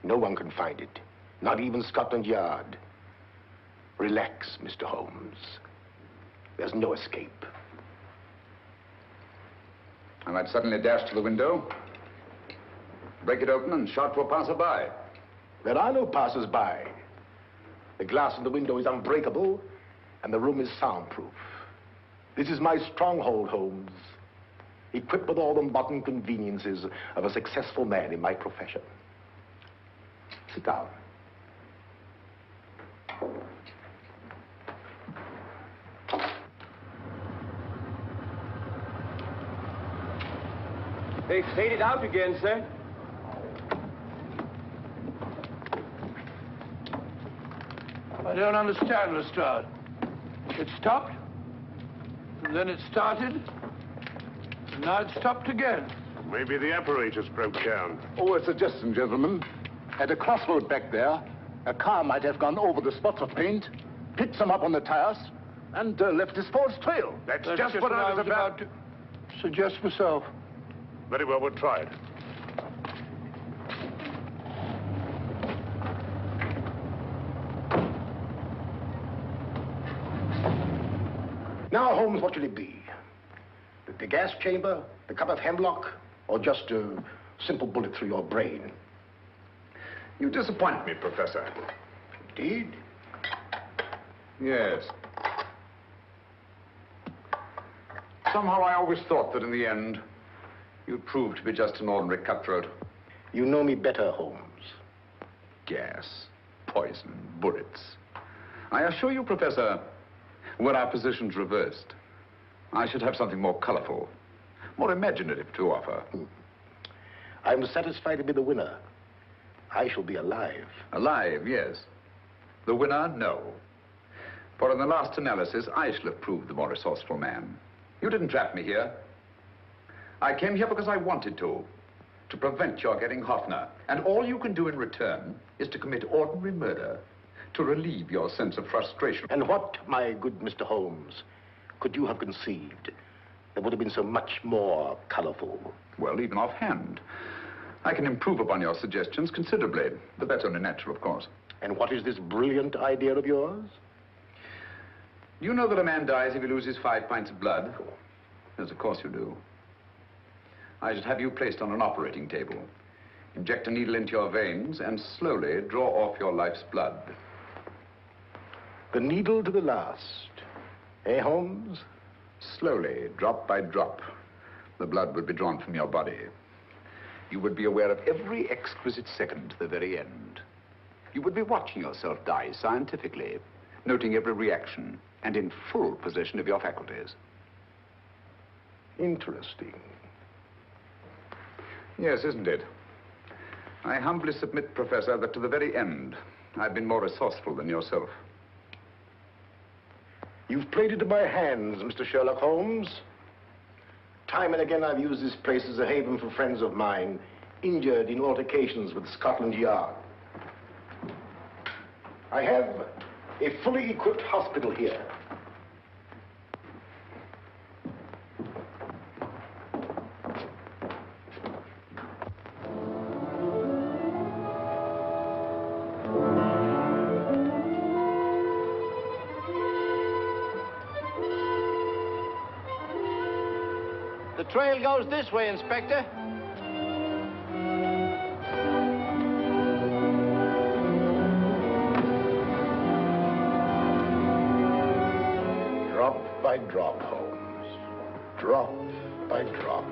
No one can find it, not even Scotland Yard. Relax, Mr. Holmes. There's no escape. I might suddenly dash to the window, break it open, and shout to a passerby. There are no passers-by. The glass in the window is unbreakable, and the room is soundproof. This is my stronghold, Holmes, equipped with all the modern conveniences of a successful man in my profession. Sit down. They've faded out again, sir. I don't understand, Lestrade. It stopped, and then it started, and now it stopped again. Maybe the apparatus broke down. Oh, a suggestion, gentlemen. At a crossroad back there, a car might have gone over the spots of paint, picked some up on the tires, and left his false trail. That's just what I was about to suggest myself. Very well, we'll try it. Now, Holmes, what will it be? The gas chamber, the cup of hemlock, or just a simple bullet through your brain? You disappoint me, Professor. Indeed? Yes. Somehow I always thought that in the end, you'd prove to be just an ordinary cutthroat. You know me better, Holmes. Gas, poison, bullets. I assure you, Professor, were our positions reversed, I should have something more colorful, more imaginative to offer. I'm satisfied to be the winner. I shall be alive. Alive, yes. The winner, no. For in the last analysis, I shall have proved the more resourceful man. You didn't trap me here. I came here because I wanted to prevent your getting Hoffner. And all you can do in return is to commit ordinary murder to relieve your sense of frustration. And what, my good Mr. Holmes, could you have conceived that would have been so much more colorful? Well, even offhand, I can improve upon your suggestions considerably. But that's only natural, of course. And what is this brilliant idea of yours? You know that a man dies if he loses 5 pints of blood? Yes, of course you do. I should have you placed on an operating table. Inject a needle into your veins and slowly draw off your life's blood. The needle to the last. Eh, Holmes? Slowly, drop by drop, the blood would be drawn from your body. You would be aware of every exquisite second to the very end. You would be watching yourself die scientifically, noting every reaction, and in full possession of your faculties. Interesting. Yes, isn't it? I humbly submit, Professor, that to the very end, I've been more resourceful than yourself. You've played into my hands, Mr. Sherlock Holmes. Time and again, I've used this place as a haven for friends of mine, injured in altercations with Scotland Yard. I have a fully equipped hospital here. The trail goes this way, Inspector. Drop by drop, Holmes. Drop by drop.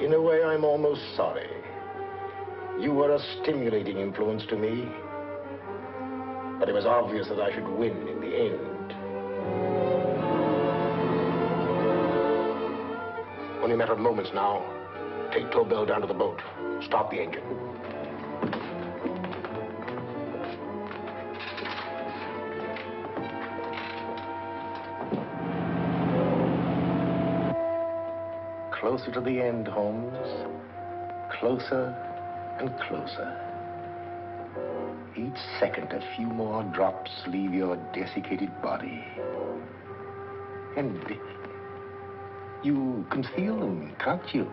In a way, I'm almost sorry. You were a stimulating influence to me. But it was obvious that I should win in the end. Only a matter of moments now. Take Tobel down to the boat. Start the engine. Closer to the end, Holmes. Closer and closer. Each second, a few more drops leave your desiccated body. And you can feel them, can't you?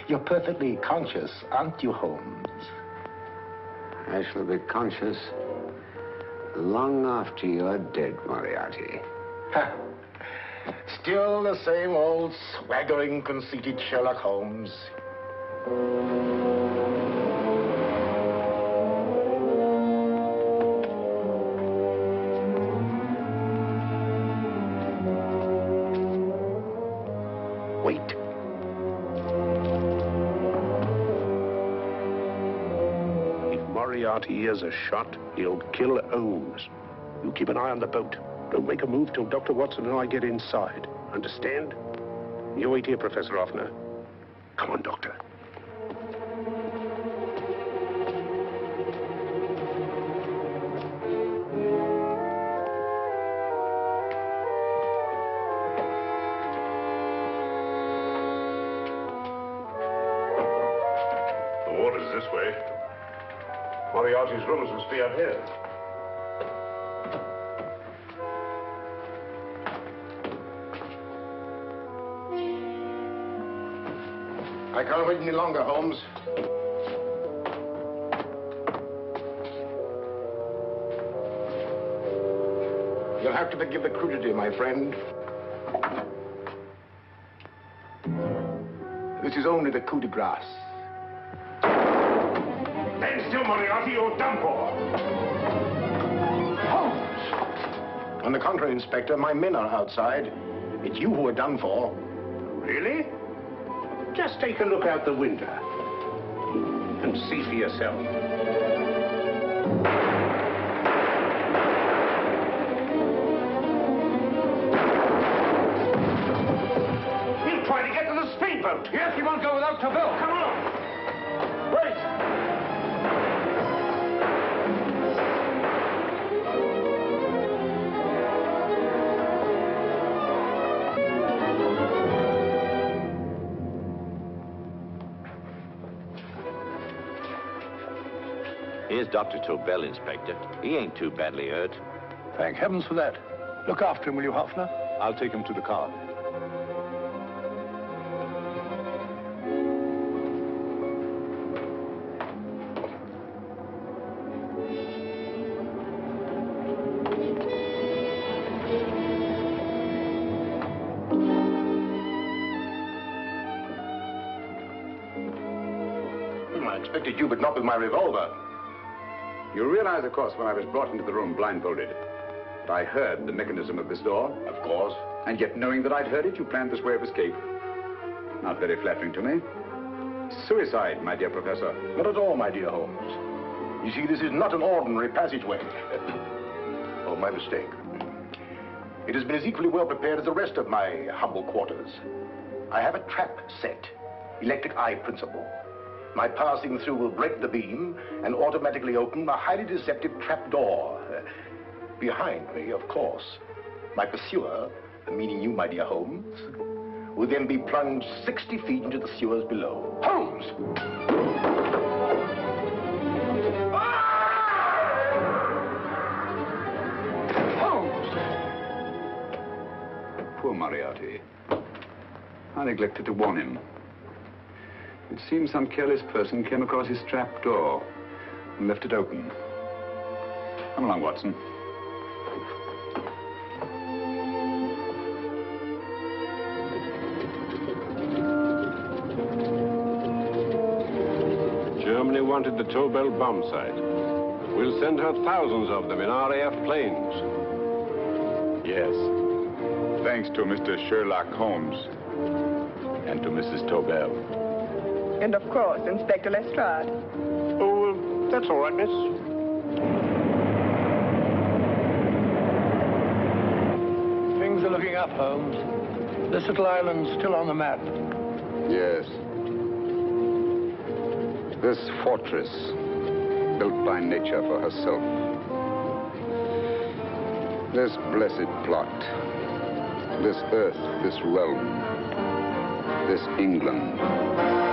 You're perfectly conscious, aren't you, Holmes? I shall be conscious long after you're dead, Moriarty. Ha! Still the same old swaggering, conceited Sherlock Holmes. Wait. If Moriarty hears a shot, he'll kill Holmes. You keep an eye on the boat. Don't make a move till Dr. Watson and I get inside. Understand? You wait here, Professor Hoffner. Come on, Doctor. The water's this way. Moriarty's rooms must be up here. I can't wait any longer, Holmes. You'll have to forgive the crudity, my friend. This is only the coup de grace. Stand still, Moriarty, you're done for. Holmes! On the contrary, Inspector, my men are outside. It's you who are done for. Really? Just take a look out the window and see for yourself. He'll try to get to the speedboat. Yes, he won't go without Tobel. Come on. Wait. Here's Dr. Tobel, Inspector. He ain't too badly hurt. Thank heavens for that. Look after him, will you, Hoffner? I'll take him to the car. I expected you, but not with my revolver. You realize, of course, when I was brought into the room blindfolded, that I heard the mechanism of this door? Of course. And yet, knowing that I'd heard it, you planned this way of escape. Not very flattering to me. Suicide, my dear Professor. Not at all, my dear Holmes. You see, this is not an ordinary passageway. Oh, my mistake. It has been as equally well prepared as the rest of my humble quarters. I have a trap set, electric eye principle. My passing through will break the beam and automatically open a highly deceptive trap door. Behind me, of course, my pursuer, meaning you, my dear Holmes, will then be plunged 60 feet into the sewers below. Holmes! Holmes! Poor Moriarty. I neglected to warn him. It seems some careless person came across his trap door and left it open. Come along, Watson. Germany wanted the Tobel bomb site. We'll send her thousands of them in RAF planes. Yes. Thanks to Mr. Sherlock Holmes and to Mrs. Tobel. And of course, Inspector Lestrade. Oh, that's all right, miss. Things are looking up, Holmes. This little island's still on the map. Yes. This fortress, built by nature for herself. This blessed plot. This earth, this realm. This England.